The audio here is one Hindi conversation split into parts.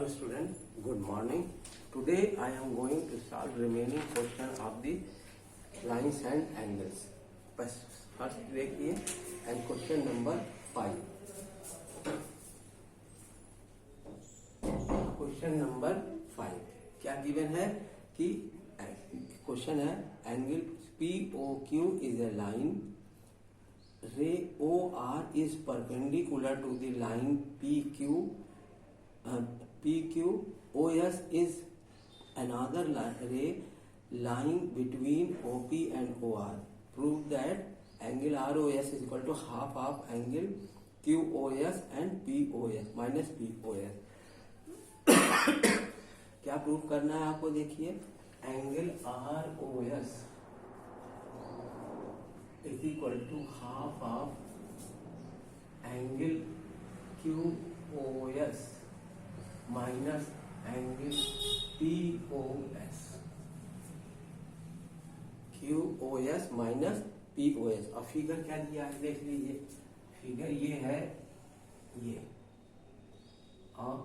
Hello student, good morning. Today I am going to solve remaining question of the lines and angles. First देखिए and question number 5. Question number 5 क्या given है कि question है angle POQ is a line. Ray OR is perpendicular to the line PQ. PQ OS is another ray lying between OP and OR. Prove that angle ROS is equal to half of angle QOS and POS minus POS. क्या प्रूव करना है आपको? देखिए angle ROS is equal to half of angle QOS minus angle POS. QOS minus POS. और फिगर क्या दिया है देख लीजिए. फिगर ये है, ये और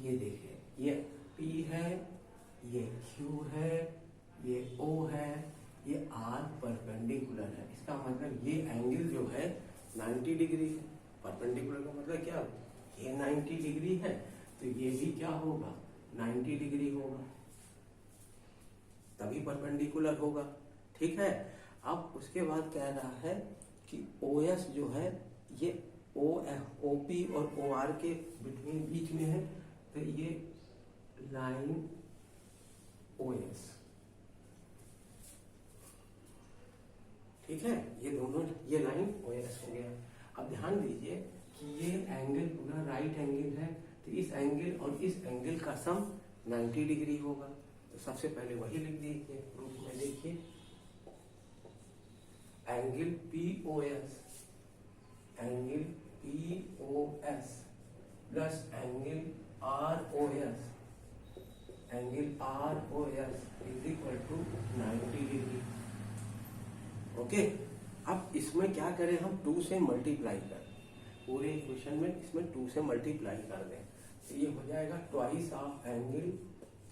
ये देखिए, ये P है, ये Q है, ये O है, ये R परपेंडिकुलर है. इसका मतलब ये एंगल जो है 90 डिग्री है. परपेंडिकुलर का मतलब क्या? ये 90 डिग्री है तो ये भी क्या होगा? 90 डिग्री होगा, तभी परपेंडिकुलर होगा. ठीक है. अब उसके बाद कह रहा है कि OS जो है ये OP और OR के बिटवीन बीच में है, तो ये लाइन OS. ठीक है, ये दोनों, ये लाइन OS हो गया. अब ध्यान दीजिए कि ये एंगल पूरा राइट एंगल है, तो इस एंगल और इस एंगल का सम 90 डिग्री होगा. तो सबसे पहले वही लिख दीजिए प्रूफ में. देखिए angle POS plus angle ROS is equal to 90 degree. Okay. अब इसमें क्या करें हम? 2 से मल्टीप्लाई कर, पूरे इक्वेशन में इसमें 2 से मल्टीप्लाई कर दें. तो ये हो जाएगा twice of angle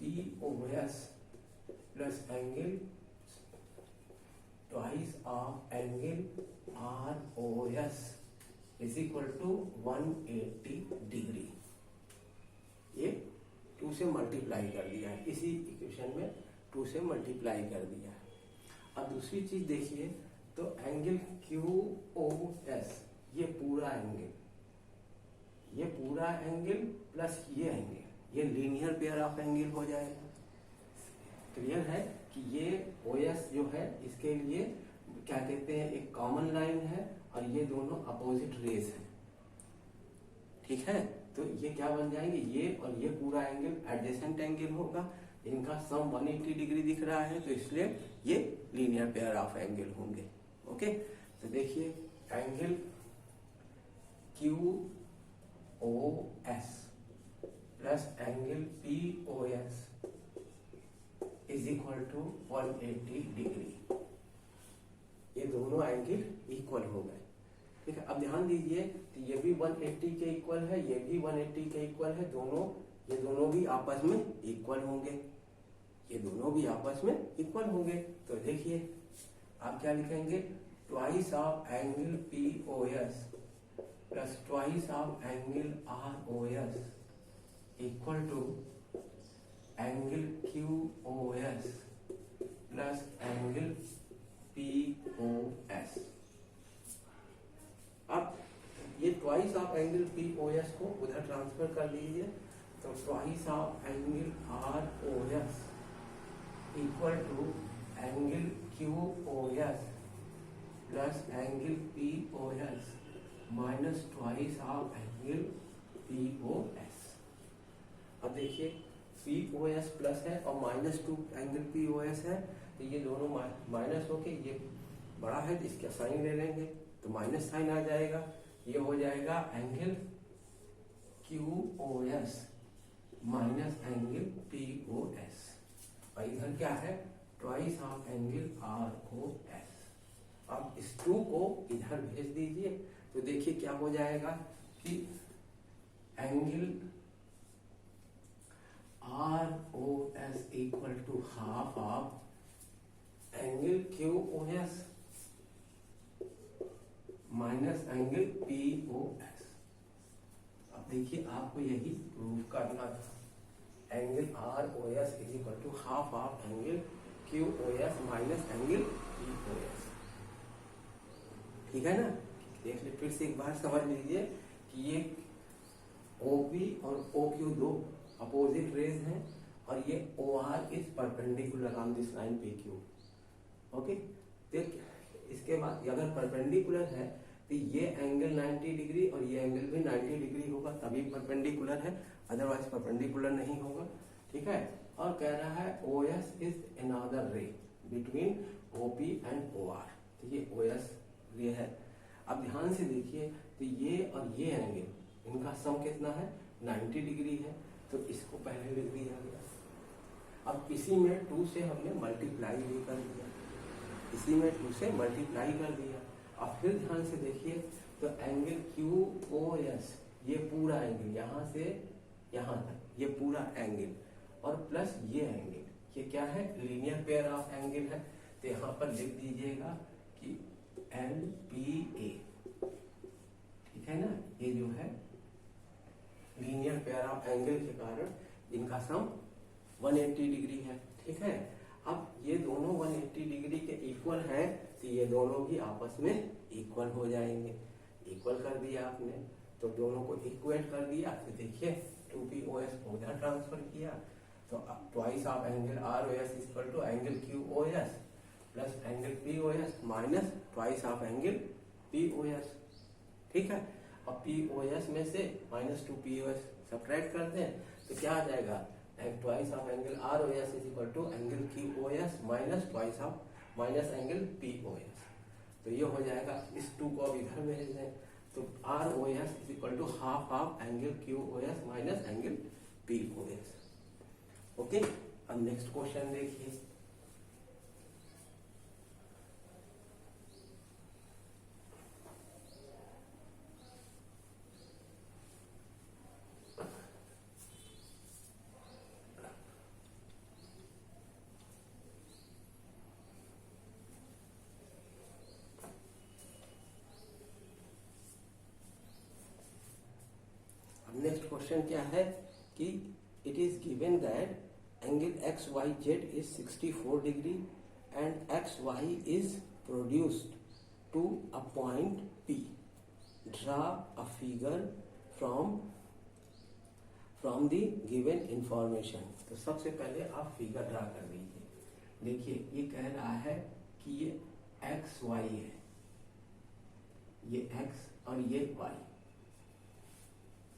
POS plus angle twice of angle ROS is equal to 180 degree. ये 2 से मल्टीप्लाई कर दिया है, इसी इक्वेशन में 2 से मल्टीप्लाई कर दिया है. अब दूसरी चीज देखिए, तो एंगल QOS ये पूरा एंगल प्लस ये एंगल, ये लीनियर पेयर ऑफ एंगल हो जाएगा. क्लियर है कि ये OS जो है इसके लिए क्या कहते हैं, एक कॉमन लाइन है और ये दोनों अपोजिट रेस हैं. ठीक है. तो ये क्या बन जाएंगे? ये और ये पूरा एंगल एडजेसेंट एंगल होगा. इनका सम 180 डिग्री दिख रहा है, तो इसलिए ये लीनियर पेयर ऑफ एंगल होंगे. ओके. तो देखिए angle QOS plus angle POS is equal to 180 degree. ये दोनों एंगल इक्वल हो गए. ठीक है. अब ध्यान दीजिए, तो ये भी 180 के इक्वल है, ये भी 180 के इक्वल है. ये दोनों भी आपस में इक्वल होंगे. ये दोनों भी आपस में इक्वल होंगे. तो देखिए आप क्या लिखेंगे? Twice of angle POS plus twice of angle ROS equal to angle QOS plus angle POS. अब ये ट्वाइस ऑफ एंगल POS को उधर ट्रांसफर कर लीजिए, तो twice of angle ROS equal to angle QOS plus angle POS minus twice of angle POS. अब देखिए POS प्लस है और -2 एंगल POS है, तो ये दोनों माइनस होके ये बड़ा है तो इसका साइन ले लेंगे, तो माइनस साइन आ जाएगा. ये हो जाएगा angle QOS minus angle POS. और इधर क्या है? Twice of angle ROS. अब इस 2 को इधर भेज दीजिए, तो देखिए क्या हो जाएगा कि angle R O S equal to half of angle Q O S minus angle P O S. अब देखिए आपको यही प्रूव करना था, angle R O S is equal to half of angle Q O S minus angle P O S. ठीक है ना, देख ले फिर से एक बार समझ लीजिए कि ये OP और OQ दो अपोजिट रेज हैं और ये OR is perpendicular on this line PQ। Okay, देख इसके बाद अगर परपेंडिकुलर है तो ये एंगल 90 डिग्री और ये एंगल भी 90 डिग्री होगा, तभी परपेंडिकुलर है, अदरवाइज परपेंडिकुलर नहीं होगा। ठीक है, और कह रहा है OS इज अनदर रे बिटवीन OP एंड OR। तो ये OS रे है। अब ध्यान से देखिए तो ये और ये एंगल इनका सम कितना है, 90 डिग्री है, तो इसको पहले लिख दिया गया। अब इसी में 2 से हमने मल्टीप्लाई भी कर दिया, इसी में 2 से मल्टीप्लाई कर दिया। अब फिर ध्यान से देखिए तो एंगल QOS ये पूरा एंगल यहाँ से यहाँ तक ये पूरा एंगल और प्लस ये एंगल, ये क्या है, लीनियर पेयर ऑफ एंगल है। तो यहाँ पर लिख दीजिएगा कि LPA। ठीक है ना, ये जो है लीनियर पेयर ऑफ एंगल के कारण इनका सम 180 डिग्री है। ठीक है, अब ये दोनों 180 डिग्री के इक्वल हैं तो ये दोनों भी आपस में इक्वल हो जाएंगे। इक्वल कर दिया आपने तो दोनों को इक्वेट कर दिया, तो देखिए 2POS को उधर ट्रांसफर किया तो twice of angle ROS equal to angle QOS plus angle POS minus twice of angle POS। ठीक है, अब POS में से माइनस 2POS सब्ट्रैक्ट करते हैं तो क्या आ जाएगा, twice of angle ROS is equal to angle QOS minus twice of minus angle POS। तो ये हो जाएगा, इस 2 को अब इधर भेज दें तो ROS is equal to half of angle QOS minus angle POS। Okay, अब नेक्स्ट क्वेश्चन देखिए। नेक्स्ट क्वेश्चन क्या है कि it is given that angle XYZ is 64 degree and XY is produced to a point P। Draw a figure from the given information. तो सबसे पहले आप फिगर ड्रा कर लीजिए। देखिए ये कह रहा है कि ये XY है, ये X और ये Y।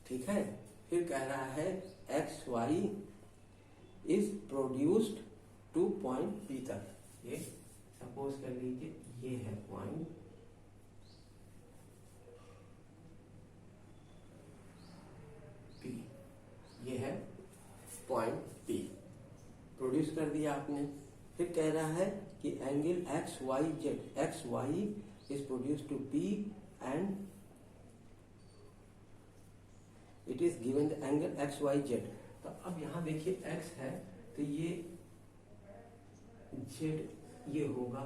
ठीक है, फिर कह रहा है XY is produced two point P तक। ये सपोज कर लीजिए ये है पॉइंट P, ये है पॉइंट P, प्रोड्यूस कर दिया आपने। फिर कह रहा है कि angle XY is produced to P and it is given the angle XYZ। तो अब यहां देखिए X है तो ये Z ये होगा,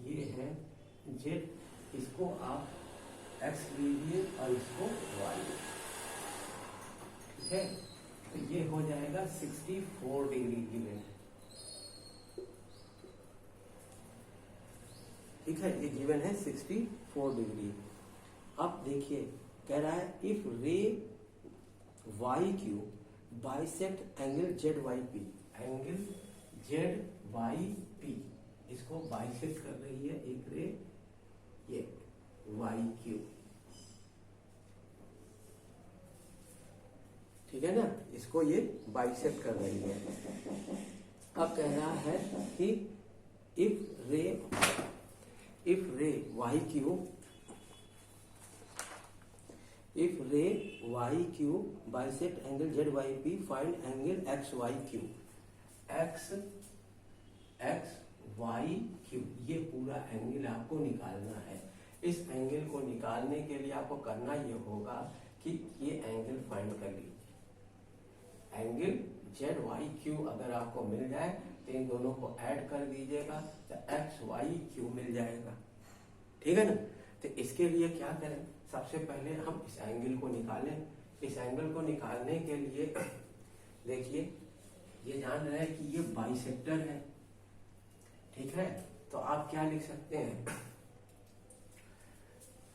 ये है Z, इसको आप X लीजिए और इसको Y। ठीक है, तो ये हो जाएगा 64 डिग्री गिवन। ठीक है, ये गिवन है 64 डिग्री। अब देखिए कह रहा है if ray YQ bisect angle ZYP, angle ZYP इसको बाइसेक्ट कर रही है एक रे ये YQ। ठीक है ना, इसको ये बाइसेक्ट कर रही है। अब कह रहा है कि if ray YQ if ray Y Q bisect angle Z Y P find angle X Y Q. X Y Q ये पूरा एंगल आपको निकालना है। इस एंगल को निकालने के लिए आपको करना ये होगा कि ये एंगल फाइंड कर लीजिए। एंगल जेड वाई क्यू अगर आपको मिल जाए तो इन दोनों को ऐड कर दीजिएगा तो एक्स वाई क्यू मिल जाएगा। ठीक है ना। तो इसके लिए क्या करें, सबसे पहले हम इस एंगल को निकालें। इस एंगल को निकालने के लिए देखिए ये जान रहे हैं कि ये बाइसेक्टर है। ठीक है, तो आप क्या लिख सकते हैं,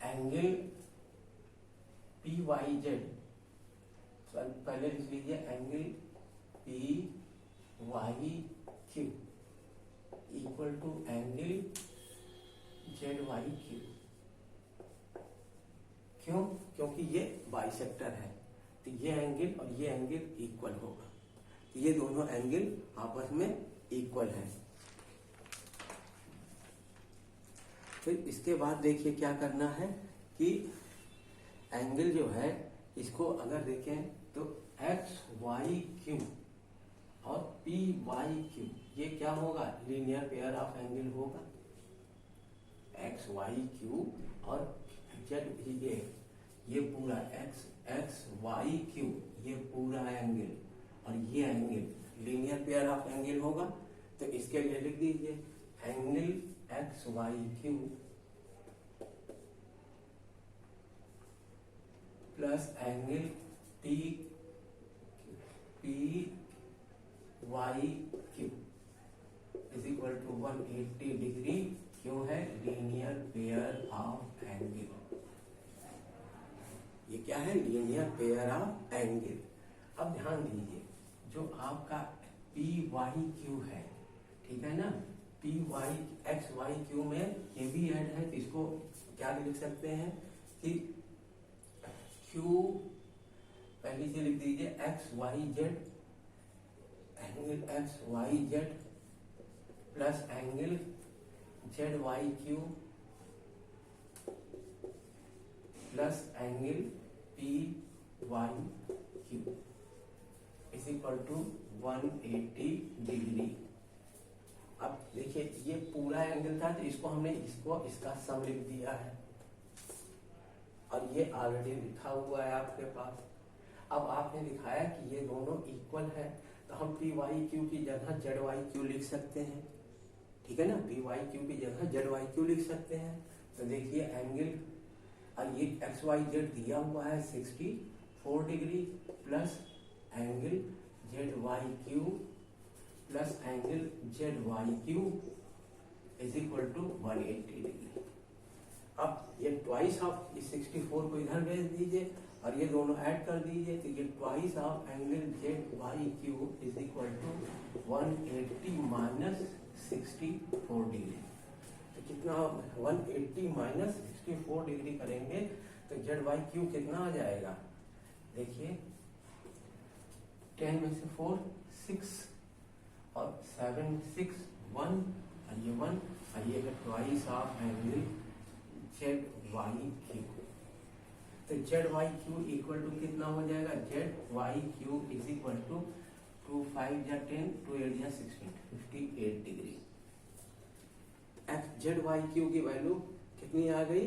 एंगल पी वाई जेड, पहले लिख लीजिए angle P Y Q equal to angle Z Y Q. क्यों? क्योंकि ये बाइसेक्टर है तो ये एंगल और ये एंगल इक्वल होगा, तो ये दोनों एंगल आपस में इक्वल है। फिर इसके बाद देखिए क्या करना है कि एंगल जो है इसको अगर देखें तो एक्स वाई क्यू और पी वाई क्यू ये क्या होगा, लीनियर पेयर ऑफ एंगल होगा। एक्स वाई क्यू और जेड ये पूरा एक्स वाई क्यू ये पूरा एंगल और ये angle linear pair of angle होगा। तो इसके लिए लिख दीजिए angle X Y Q plus angle P Y Q is equal to 180 degree. क्यों है, लीनियर पेयर ऑफ एंगल। ये क्या है, लीनियर पेयर ऑफ एंगल। अब ध्यान दीजिए जो आपका पी वाई क्यू है, ठीक है ना, P Y X Y Q में ये भी ऐड है, तो इसको क्या लिख सकते हैं कि क्यू पहले से लिख दीजिए X Y Z, angle X Y Z plus angle Z Y Q plus angle P Y Q is equal to 180 degree. अब देखिए ये पूरा एंगल था तो इसको हमने इसका सम लिख दिया है और ये ऑलरेडी लिखा हुआ है आपके पास। अब आपने दिखाया कि ये दोनों इक्वल है तो हम पी वाई क्यू की जगह जेड वाई क्यू लिख सकते हैं। ठीक है ना, पी वाई क्यू की जगह जेड वाई क्यू लिख सकते हैं। तो देखिए एंगल और ये एक्स वाई जेड दिया हुआ है 64 degree plus angle Z Y Q plus angle Z Y Q is equal to 180 degree. अब ये ट्वाइस ऑफ इस 64 को इधर भेज दीजिए और ये दोनों ऐड कर दीजिए तो ये twice of angle Z Y Q is equal to 180 minus 64 degree. तो कितना 180 माइनस 64 डिग्री करेंगे तो जेड वाई क्यू कितना आ जाएगा, देखिए 10 में से 4 6 और 7 6 1 और ये 1 और ये है twice of angle Z Y Q. तो Z Y Q equal to कितना हो जाएगा, Z Y Q is equal to 2 5 या 10 2 8 या 16 58 डिग्री। जेड वाई क्यू की वैल्यू कितनी आ गई,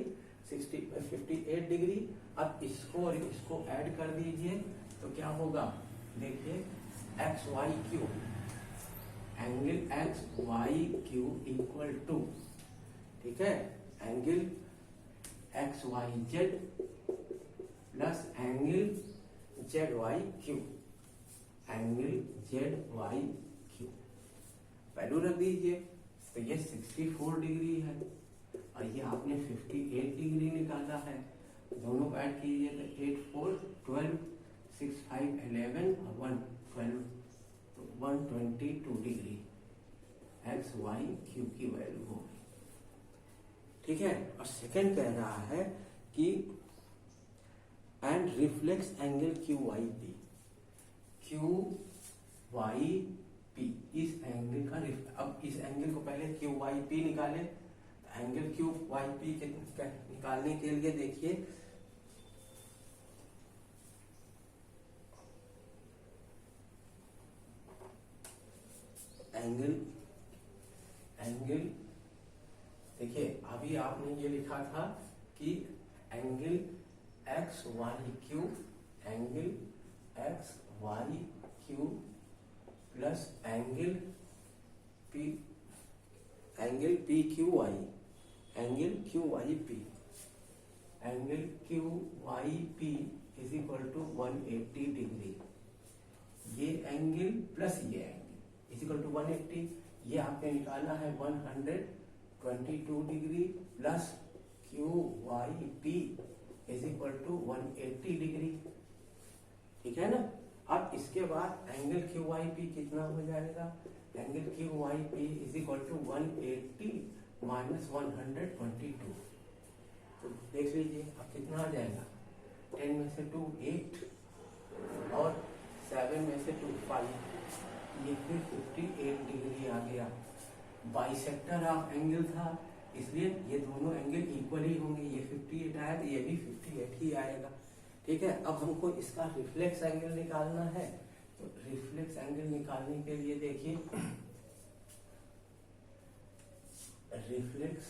58 डिग्री। अब इसको और इसको ऐड कर दीजिए तो क्या होगा, देखिए X Y Q angle X Y Q equal to, ठीक है, angle X Y Z plus angle Z Y Q, angle Z Y Q value रख दीजिए। तो ये 64 डिग्री है और ये आपने 58 डिग्री निकाला है, दोनों को ऐड कीजिए तो 8 4 12 6 5 11 और 1 12 तो 122 डिग्री एक्स वाई क्यू की वैल्यू होगी। ठीक है, और सेकंड कह रहा है कि and reflex angle Q Y P, Q Y P इस एंगल का अब इस एंगल को पहले क्यू वाई पी निकाले। एंगल क्यू वाई पी निकालने के लिए देखिए एंगल देखिए अभी आपने ये लिखा था कि angle X Y Q, angle X Y Q plus angle P Q Y, angle Q Y P, angle Q Y P is equal to 180 degree. ये एंगल प्लस ये एंगल इज इक्वल टू 180, ये आपने निकाला है 122 degree plus Q Y P is equal to 180 degree. ठीक है ना। अब इसके बाद एंगल क्यू वाई पी कितना हो जाएगा, angle Q Y P is equal to 180 minus 122। तो देख लीजिए अब कितना आ जाएगा, 10 में से 2 8 और 7 में से 2 5, ये फिर 58 डिग्री आ गया। बाइसेक्टर ऑफ एंगल था इसलिए ये दोनों एंगल इक्वल ही होंगे, ये 58 आएगा ये भी 58 ही आएगा। ठीक है। अब हमको इसका रिफ्लेक्स एंगल निकालना है, तो रिफ्लेक्स एंगल निकालने के लिए देखिए reflex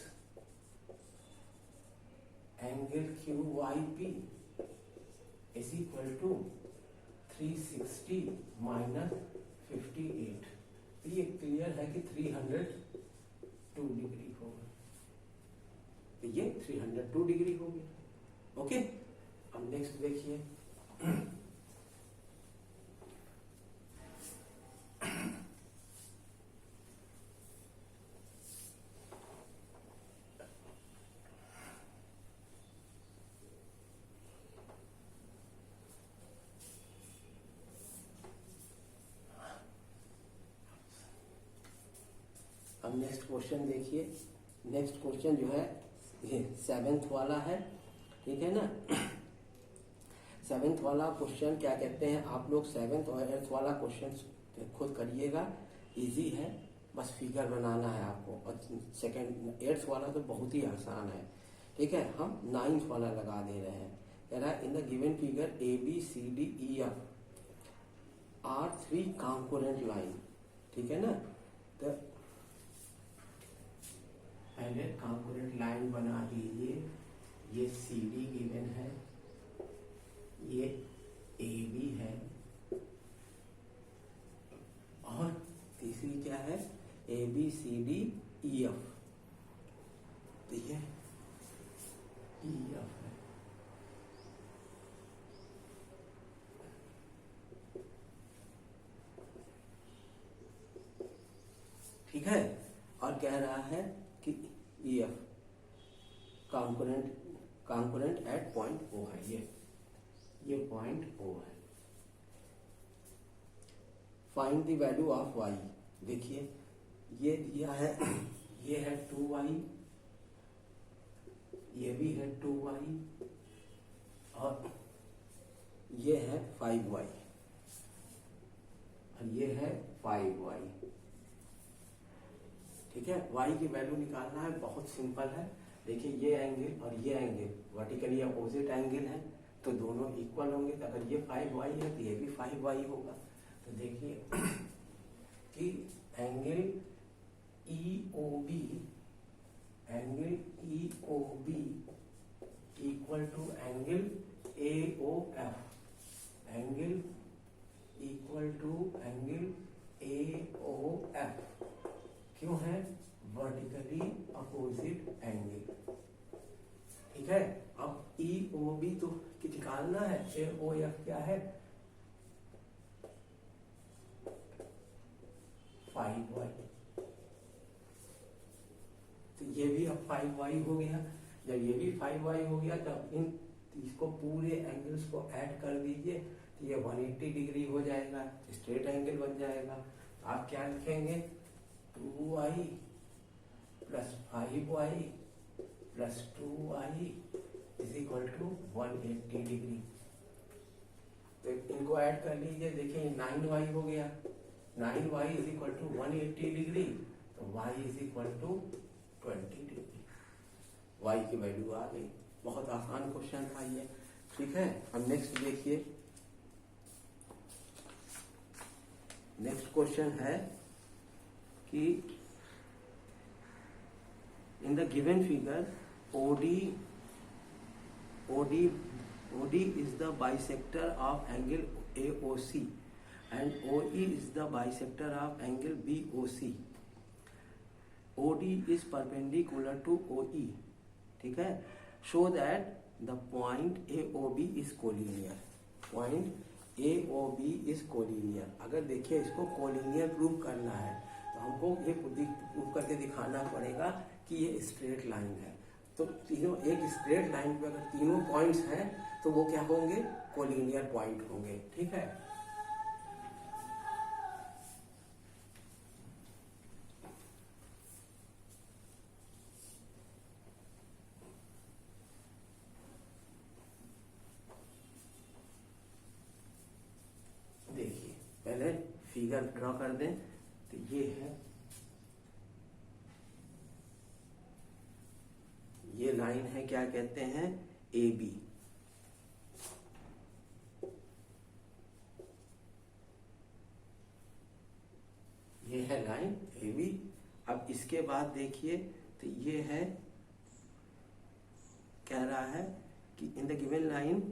angle Q Y P is equal to 360 minus 58। तो ये क्लियर है कि 302 डिग्री होगा, तो ये 302 डिग्री हो गया। ओके। अब नेक्स्ट देखिए अब नेक्स्ट क्वेश्चन देखिए। नेक्स्ट क्वेश्चन जो है ये 7th वाला है। ठीक है ना। 7th वाला क्वेश्चन क्या कहते हैं, आप लोग 7th और 8th वाला क्वेश्चन खुद करिएगा, इजी है, बस फिगर बनाना है आपको। और 8th वाला तो बहुत ही आसान है। ठीक है। हम 9th वाला लगा दे रहे हैं। कह रहा है in the given figure A B C D E F are 3 concurrent line. ठीक है ना। तो पहले कॉन्करेंट लाइन बना दीजिए। ये सी डी गिवन है, ये ए बी है और तीसरी क्या है, A B C D E F. ठीक है, ई एफ है। ठीक है। और कह रहा है कि E F concurrent at point O है, ये पॉइंट ओ है। Find the value of Y. देखिए ये दिया है, ये है 2y, ये भी है 2y और ये है 5y और ये है 5y। ठीक है। y की वैल्यू निकालना है, बहुत सिंपल है। देखिए ये एंगल और ये एंगल वर्टिकली अपोजिट एंगल है, तो दोनों इक्वल होंगे। तो अगर ये 5y है तो ये भी 5y होगा। तो देखिए कि angle EOB equal to angle AOF, angle equal to angle AOF। क्यों है, वर्टिकली अपोजिट एंगल। ठीक है। अब EOB तो निकालना है, AOF क्या है 5y। तो ये भी अब 5y हो गया। जब ये भी 5y हो गया तब इन इसको पूरे एंगल्स को ऐड कर दीजिए, तो ये 180 डिग्री हो जाएगा, स्ट्रेट एंगल बन जाएगा। तो आप क्या लिखेंगे, 2y plus 5y plus 2y is equal to 180 degree. तो इनको ऐड कर लीजिए। देखिए 9y हो गया, 9y is equal to 180 degree, तो y is equal to 20 degree. y की वैल्यू आ गई। बहुत आसान क्वेश्चन था ये। ठीक है। अब नेक्स्ट देखिए। नेक्स्ट क्वेश्चन है कि in the given figure OD is the bisector of angle AOC and OE is the bisector of angle BOC. OD is perpendicular to OE, ठीक है. Show that the point AOB is collinear. Point AOB is collinear. अगर देखिए इसको कोलिनियर प्रूव करना है तो हमको ये प्रूव करके दिखाना पड़ेगा कि ये स्ट्रेट लाइन है. तो तीनों एक स्ट्रेट लाइन पे अगर तीनों पॉइंट्स हैं तो वो क्या होंगे, कोलिनियर पॉइंट होंगे. ठीक है. देखिए पहले फिगर ड्रॉ कर दें. तो ये है, ये लाइन है, क्या कहते हैं, ए बी. ये है लाइन ए बी. अब इसके बाद देखिए तो ये है, कह रहा है कि इन the given line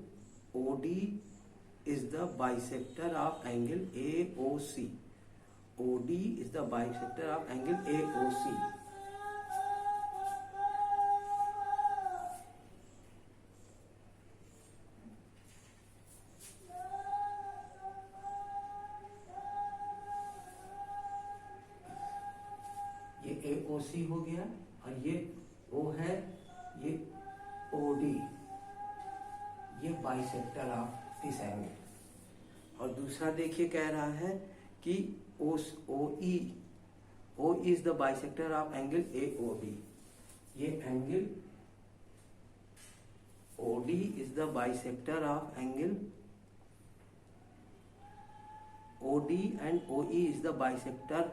OD is the bisector of angle AOC. OD is the bisector of angle AOC. ये AOC हो गया और ये वो है, ये OD, ये बाइसेक्टर ऑफ दिस एंगल. और दूसरा देखिए कह रहा है कि OE is the bisector of angle AOB. ये angle OD is the bisector of angle OD and OE is the bisector.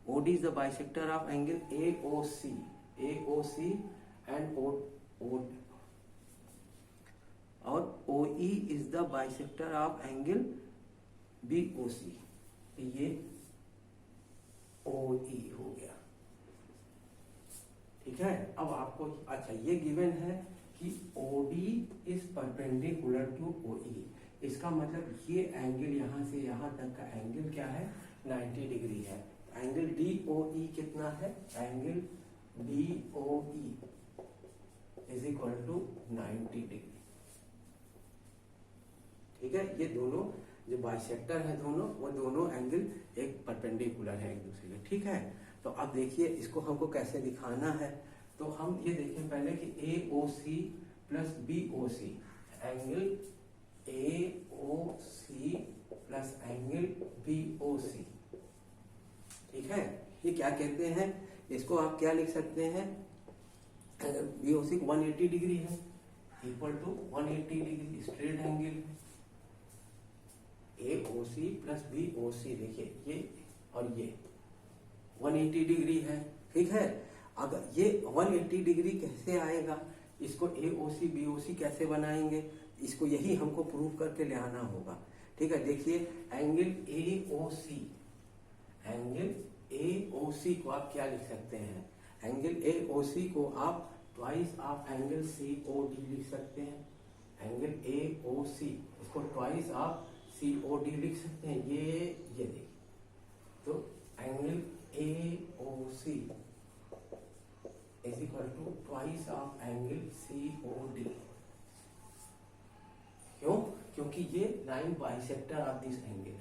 OD is the bisector of angle AOC and और OE is the bisector of angle BOC. ये OE हो गया. ठीक है. अब आपको अच्छा ये गिवन है कि OD is perpendicular to OE. इसका मतलब ये एंगल यहां से यहां तक का एंगल क्या है, 90 डिग्री है. एंगल DOE कितना है, angle DOE is equal to 90 degree. ठीक है. ये दोनों जो बाइसेक्टर है दोनों, वो दोनों एंगल एक परपेंडिकुलर है एक दूसरे के. ठीक है. तो अब देखिए इसको हमको कैसे दिखाना है. तो हम ये देखें पहले कि AOC plus BOC, angle AOC plus angle BOC. ठीक है. ये क्या कहते हैं, इसको आप क्या लिख सकते हैं, BOC 180 डिग्री है, equal to 180 degree straight angle. AOC plus BOC देखिए ये और ये 180 डिग्री है. ठीक है. अगर ये 180 डिग्री कैसे आएगा, इसको AOC BOC कैसे बनाएंगे, इसको यही हमको प्रूव करके ले आना होगा. ठीक है. देखिए एंगल AOC को आप क्या लिख सकते हैं, एंगल AOC को आप ट्वाइस ऑफ एंगल COD लिख सकते हैं. एंगल AOC इसको ट्वाइस ऑफ COD लिख सकते हैं. ये देखिए तो angle AOC is equal to twice of angle COD. क्यों, क्योंकि ये line bisector of this angle.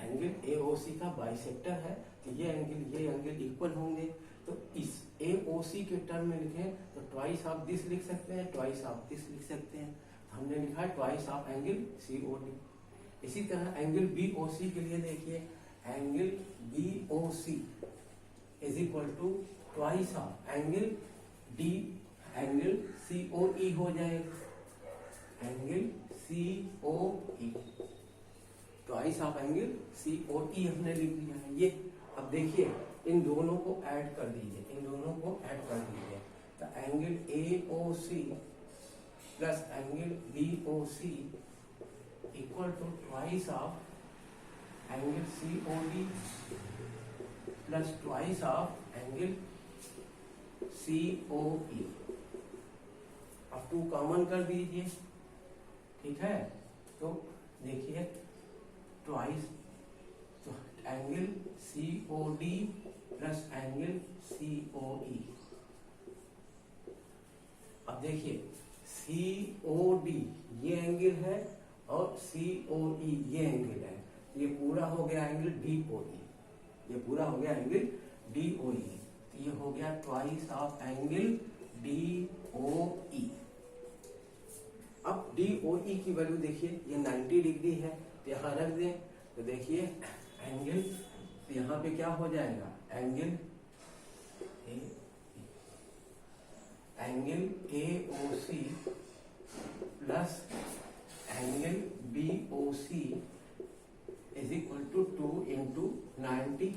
Angle AOC का बाइसेक्टर है तो ये एंगल इक्वल होंगे. तो इस AOC के टर्म में लिखें तो ट्वाइस ऑफ दिस लिख सकते हैं, ट्वाइस ऑफ दिस लिख सकते हैं. हमने लिखा है ट्वाइस ऑफ एंगल COD. इसी तरह एंगल BOC के लिए देखिए, angle BOC is equal to twice of angle COE हो जाएगा. Angle COE twice of angle COE हमने लिख लिया है. ये अब देखिए इन दोनों को ऐड कर दीजिए, तो angle AOC plus angle BOC equal to twice of angle COD plus twice of angle COE। अब 2 कॉमन कर दीजिए, ठीक है। तो देखिए ट्वाइस, तो angle COD plus angle COE। अब देखिए COD ये एंगल है और COE ये एंगल है, ये पूरा हो गया एंगल DOE, ये पूरा हो गया एंगल DOE। तो ये हो गया ट्वाइस ऑफ एंगल DOE। अब DOE की वैल्यू देखिए, ये 90 डिग्री है, तो यहाँ रख दें। तो देखिए एंगल, तो यहाँ पे क्या हो जाएगा, angle AOC plus angle BOC is equal to 2 into 90,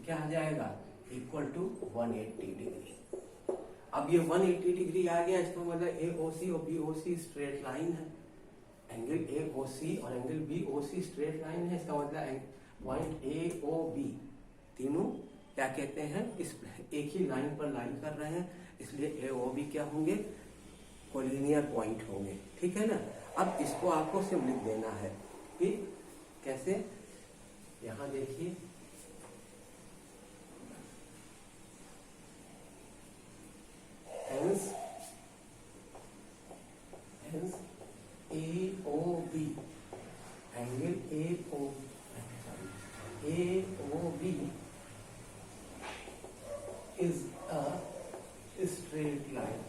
क्या आ जाएगा, इक्वल टू 180 डिग्री। अब ये 180 डिग्री आ गया, इसका मतलब AOC और BOC स्ट्रेट लाइन है। एंगल AOC और एंगल BOC स्ट्रेट लाइन है, इसका मतलब पॉइंट AOB तीनों क्या कहते हैं, इस एक ही लाइन पर लाइन कर रहे हैं, इसलिए AOB क्या होंगे, कोलिनियर पॉइंट होंगे, ठीक है ना। अब इसको आपको सिर्फ लिख देना है कि कैसे, यहां देखिए hence AOB angle AOB is a straight line.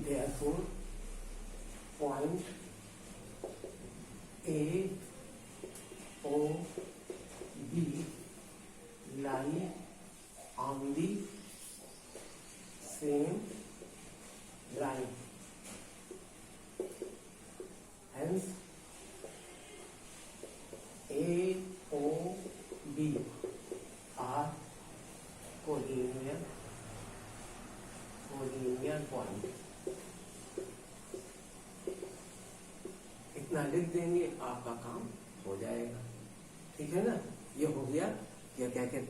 Therefore, point AOB lie on the same line. Hence, AOB are collinear point। इतना लिख देंगे, आपका काम हो जाएगा, ठीक है ना। ये हो गया, ये क्या कहते